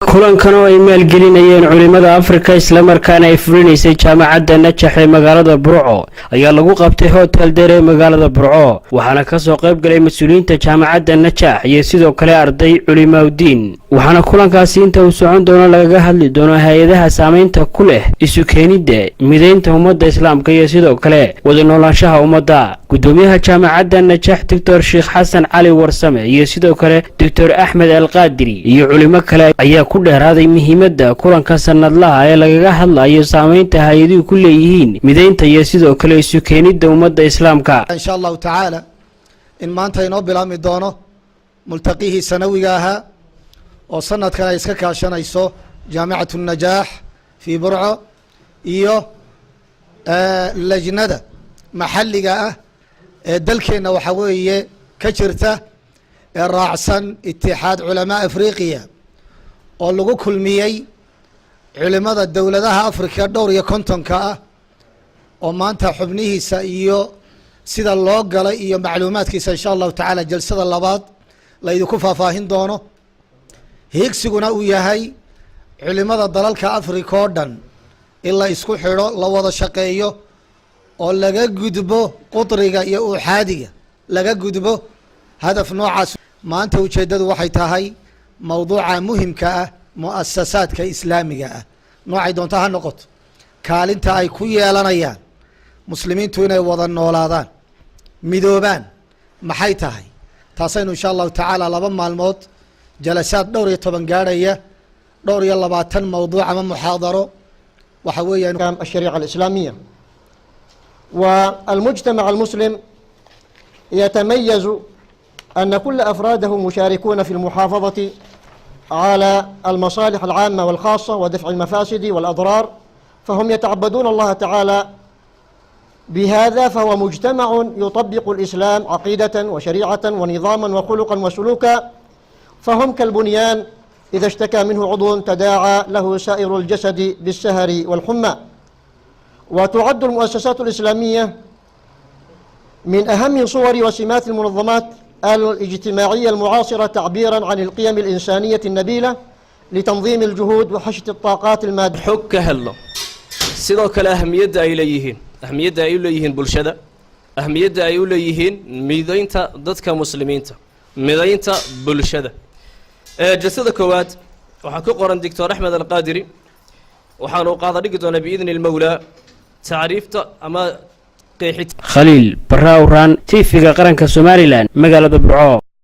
kulankan oo ay maalgelinayeen culimada Afrika isla markaana ay fulinaysay jaamacadda Najax ee magaalada Burco ayaa lagu qabtay hotel dheer ee magaalada Burco waxaana ka soo qayb galay mas'uuliyiinta jaamacadda Najax iyo sidoo kale arday culimadiin waxaana kulankaasi inta uu socon doono laga hadli doono hay'adaha saameynta ku leh isu keenida mideynta ummadda Islaamka iyo sidoo kale wada noolaanshaha ummadda gudoomiyaha jaamacadda Najax Dr. Sheikh Xasan Cali Warsame iyo sidoo kale Dr. Ahmed Al-Qadiri iyo culimo kale ayaa ku dheeraaday muhiimadda kulanka sanadlaha ee lagaga hadlayo saameynta hay'aduhu ku leeyihiin mideynta iyo sidoo kale isu keenida ummadda Islaamka insha Allah ta'ala in maanta inoo bilaami doono multaqihi sanawiga aha oo sanadkan ay iska kaashanayso jaamacatu Najax fi Burco iyo lajnada maxalliga ah ee dalkeena waxa weeye ka jirta ee raacsan itixaad culamaa Afriqiya oo lagu kulmiyay culimada dawladaha Afrika dhowr iyo kontonka ah oo maanta xubnihiisa iyo sida loo galay iyo macluumaadkiisa insha Allah ta'ala jalsada labaad la idinku faahfaahin doono heegsiguna uu yahay culimada dalalka Afrika oo dhan illa isku xiro la wada shaqeeyo oo laga gudbo qudriga iyo uuxaadiga laga gudbo hadaf noocaas maanta ujeedadu waxay tahay موضوع مهم كمؤسسات كإسلامية نوعي دون تها نقط كالنتا أي كوية لنيان مسلمين تونا وضن نولادان ميدوبان محيطهاي تصين إن شاء الله تعالى لبما الموت جلسات دورية طبنجارية دورية لباتن موضوع من محاضرة وحوية الشريعة الإسلامية والمجتمع المسلم يتميز أن كل أفراده مشاركون في المحافظة على المصالح العامة والخاصة ودفع المفاسد والأضرار فهم يتعبدون الله تعالى بهذا فهو مجتمع يطبق الإسلام عقيدة وشريعة ونظاما وخلقا وسلوكا فهم كالبنيان إذا اشتكى منه عضو تداعى له سائر الجسد بالسهر والحمى وتعد المؤسسات الإسلامية من أهم صور وسمات المنظمات الاجتماعية المعاصرة تعبيرا عن القيم الإنسانية النبيلة لتنظيم الجهود وحشد الطاقات المادية حك هلا سيدوك الأهمية أي إليهن بلشدة أهمية أي إليهن ميدينتا ضدك مسلمين ميدينتا بلشدة جسد كواد وحكو قرن دكتور أحمد القادري وحانو قاضي قدونا بإذن المولى تعريفته أما خليل براوران تيفيغا قرنكا سوماليلاند مغالada Burco